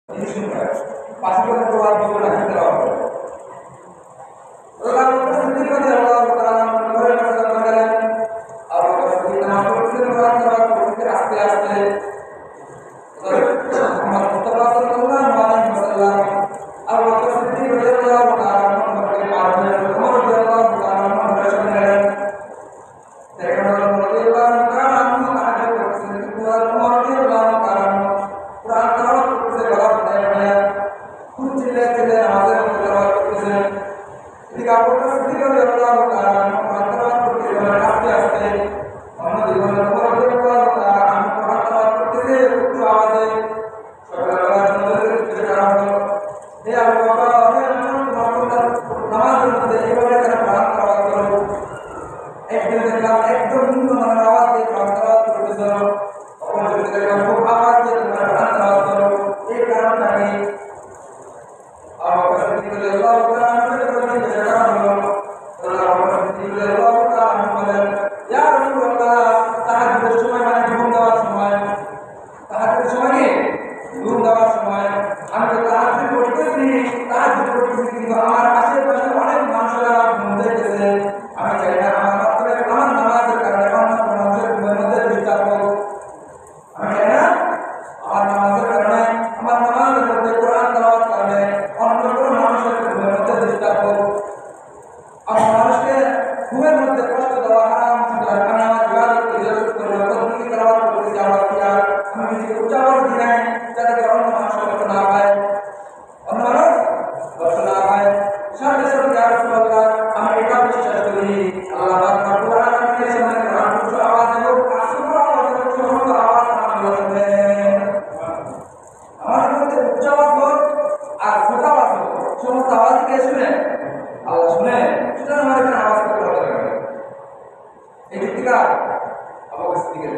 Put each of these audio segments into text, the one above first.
ini sunnah. Pasti kita keluar bukan kita lawan. Orang sendiri pada Allah Taala menurut kesadaran Allah sendiri nampak orang kita aste-aste. Muhammad Mustafa Sallallahu Alaihi Wasallam Allah sendiri pada Allah Taala memberi pahala Umar Allah Taala memberi kesadaran. Dengan Allah Taala ada kesadaran Umar Allah Taala Quran tilawat से बड़ा बताया गया कुछ चिल्ले चिल्ले हाजिर tilawat से ketika aku tersedih oleh Allah Taala Quran tilawat करते आस्ते आस्ते हमने देखा Allah Taala Quran tilawat करते उच्च आवाज से सगला आवाज में बिचरा हो हे अल्लाह हे नमाज में এইভাবে করে Quran tilawat करो একদিন দেখলাম একদম নিম্ন আওয়াজ দিয়ে Quran tilawat করতেছিল তখন দেখলাম খুব আওয়াজ দিয়ে Quran tilawat করো এই কারণটা কি Allah sendiri Allah Taala memberi kesadaran Allah sendiri Allah Taala memberi ya Rasulullah tahajud সময় মানে ঘুম দেওয়ার সময় tahajud সময় কি ঘুম দেওয়ার সময় আমি tahajud করতেছি কিন্তু আমার আশেপাশে অনেক মানুষরা ঘুম দিতেছে আমি চাই না আমার নামাজের কারণে অন্য মানুষের ঘুমের মধ্যে ডিস্টার্ব হোক আমি চাই না আমার নামাজের কারণে আমার নামাজের মধ্যে কোরআন তেলাওয়াত করলে অন্য কোনো মানুষের ঘুমের মধ্যে ডিস্টার্ব হোক আমার মানুষকে ঘুমের মধ্যে কষ্ট দেওয়া হারাম সুতরাং আমি আমার ইবাদতকে ইজাজত করবো তদবির তেলাওয়াত করতেছি আমার পিয়া আমি নিজেকে উচ্চ আওয়াজ দিই নাই যাতে অন্য মানুষ কষ্ট না পায় অন্য মানুষ কষ্ট না পায় সাথে সাথে ইয়া রাসূলুল্লাহ আমি এটা বিশ্বাস করি আল্লাহ পাক কোরআন থেকে শুনে কোরআন উচ্চ আওয়াজ এবং আসল আওয়াজ এবং সমস্ত আওয়াজ আল্লাহ শুনেন আমাদের মধ্যে উচ্চ আওয়াজ হোক আর ছোট আওয়াজ হোক সমস্ত আওয়াজ কে শুনে আল্লাহ শুনে সুতরাং আমাদের এখানে আওয়াজ করতে হবে এই দিক থেকে অবস্থা দিকে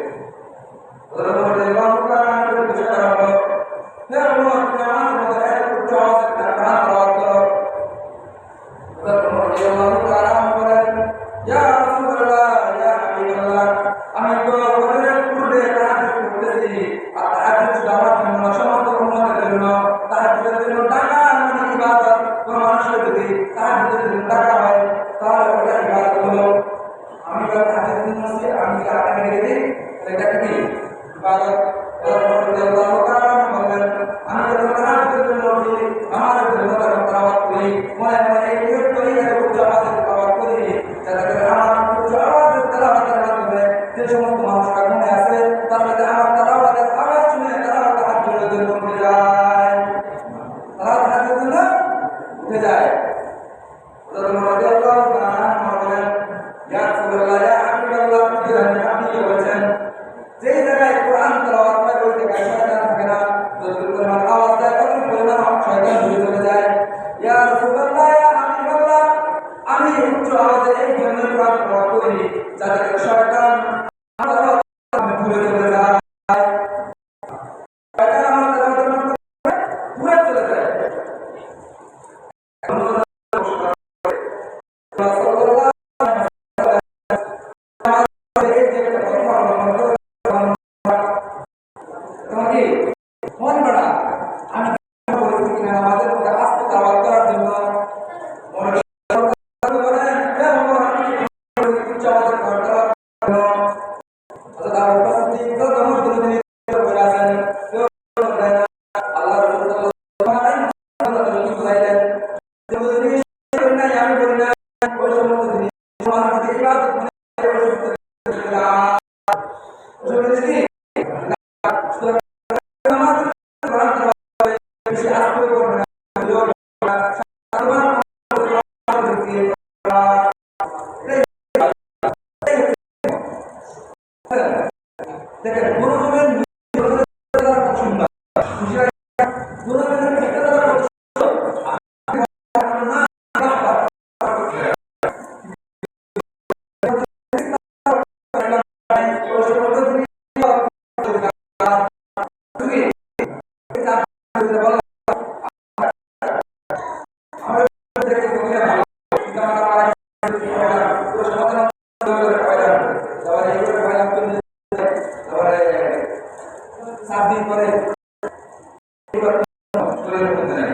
শরীরের মধ্যে নেই।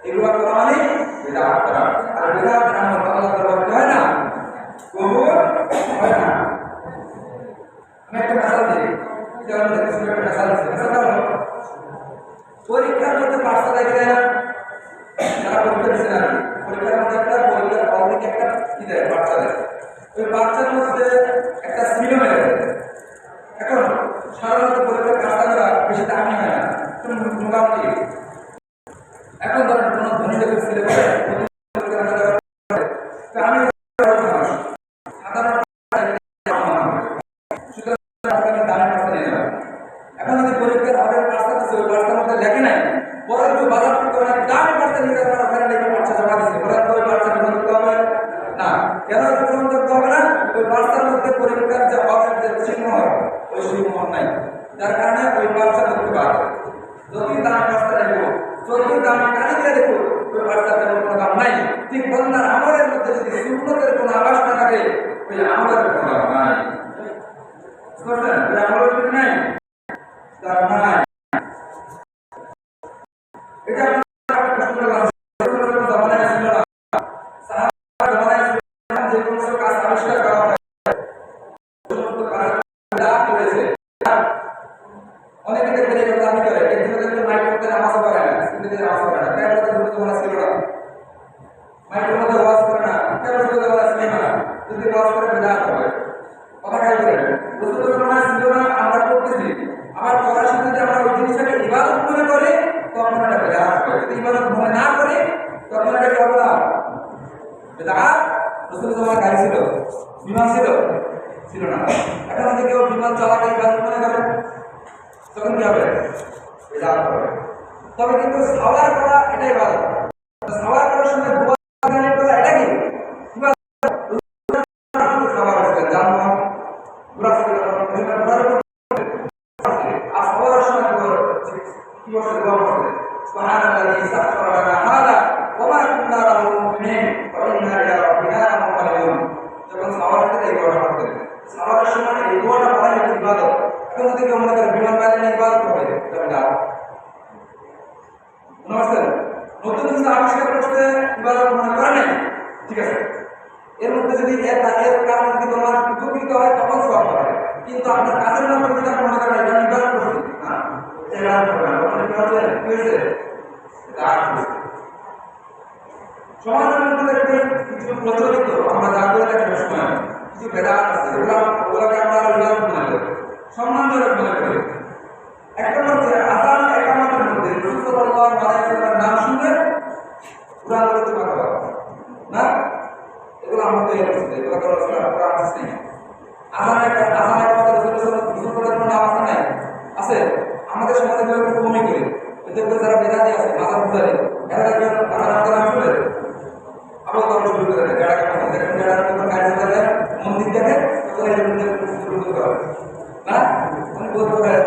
এগুলো করা মানে বিদআত করা। আর বিদআত আল্লাহ দরবারে হয় না, কবুল হয় না। আমি একটা মিসাল দিই, যেমন একটা মিসাল দিচ্ছি। মিসালটা হলো পরীক্ষার মধ্যে পাঁচটা দেখে দেয় না, যারা পরীক্ষা দিচ্ছে না, পরীক্ষার মধ্যে একটা পরীক্ষার হল থেকে একটা কি দেয়, বাচ্চা দেয়। ওই বাচ্চার মধ্যে একটা সিলো মেরে দেয়। এখন সাধারণত পরীক্ষার কাজটা করা বেশি দামি হয় না, মোটামুটি। এখন ধরেন কোনো ধনী লোকের ছেলে বলে আমি এখন যদি পরীক্ষার আগের পাঁচটা দিচ্ছে, ওই পাঁচটার মধ্যে লেখে নাই, বরং একটু বাজার থেকে অনেক দামি পাঁচটা নিয়ে যাবে, ওখানে লেখে পাঁচটা জমা দিচ্ছে, বরং তো ওই পাঁচটা গ্রহণ করতে হবে না। কেন গ্রহণ করতে হবে না? ওই পাঁচটার মধ্যে পরীক্ষার যে হকের যে চিহ্ন হয়, ওই চিহ্ন নাই, যার কারণে ওই পাঁচটা করতে পারবে। যতই দামি পাঁচটা লেখো, যতই দামি কালি দিয়ে লেখো, ওই পাঁচটার তেমন কোনো দাম নাই। ঠিক বন্ধার আমলের মধ্যে যদি সুন্নতের কোনো আভাস না থাকে, ওই আমলের কোনো দাম নাই। বুঝতে পারছেন? ওই আমলের যদি নাই, দাম নাই। এটা অনেকে দেখবেন এই কথা আমি করে একদিন দেখবেন মাইক করতে নামাজ পড়ে না, সিদ্ধি নামাজ পড়ে না, কেন কথা বলতে বলা ছিল না, মাইকের মধ্যে ওয়াজ করে না, কেন বলতে বলা ছিল না, যদি ওয়াজ করে বিদআত হবে। কথা খাই করে বুঝতে বলা ছিল না, আমরা করতেছি। আমার পড়ার সাথে যদি আমরা ওই জিনিসটাকে ইবাদত মনে করি, তখন এটা বিদআত হবে। যদি ইবাদত মনে না করি, তখন এটা কি হবে না, বিদআত। রাসূলুল্লাহ গাড়ি ছিল, বিমান ছিল না। এখন যদি কেউ বিমান চালাকে ইবাদত মনে করে, তখন কি হবে, বিদআত হবে। তবে কিন্তু সাওয়ার করা এটাই ইবাদত। সাওয়ার করার সময় দোয়া গান করা এটা কি ইবাদত? সাওয়ার আছে জানলাম ঘোরা ছিল, আর সাওয়ারের সময় কি বলছে, দোয়া করতে সুবহানাল্লাযী সাখখারা লানা হাযা ওয়া মা কুন্না লাহু মুকরিনিন ওয়া ইন্না ইলা রাব্বিনা লামুনকালিবুন। যখন সাওয়ার করতে এই দোয়াটা করতে, সাওয়ারের সময় এই দোয়াটা পড়া হচ্ছে ইবাদত। এখন যদি কেউ মনে করে বিমান বাহিনী ইবাদত হবে, তবে না। নতুন কিছু আবিষ্কার করতে ইবাদত মনে করে নাই, ঠিক আছে। এর মধ্যে যদি এর কারণে যদি তোমার উপকৃত হয়, তখন সব হবে। কিন্তু আপনার কাজের মাধ্যমে যদি আপনি মনে করেন এটা ইবাদত করছি না, এটা করবে না, তখন কি হচ্ছে, কি হয়েছে, সমাজের মধ্যে দেখবেন কিছু প্রচলিত আমরা যা করে থাকি সময় কিছু বিদআত আছে, ওগুলোকে আমরা ইবাদত মনে করি, সম্মানজনক মনে করি। একটা হচ্ছে আযান ইকামতের মধ্যে রাসূল সাল্লাল্লাহু আলাইহি ওয়াসাল্লামের নাম শুনলে কুরআন পড়তে পারবে না, এগুলো আমাদের এগুলো করা কোরআন আছে। আযান ইকামতের রাসূল সাল্লাল্লাহু নাম আছে নাই, আছে। আমাদের সমাজে কেউ কমই করে এদেরকে যারা বেদাতি আছে, মাযহাব বুঝারে, এরা কেউ আযান নাম শুনলে আবার তখন শুরু করে দেয়, যারা কেমন দেখেন, যারা কোনো কাজ করে মন্দির দেখে, তখন এই মন্দির শুরু করতে হবে না, মানে বলতে পারে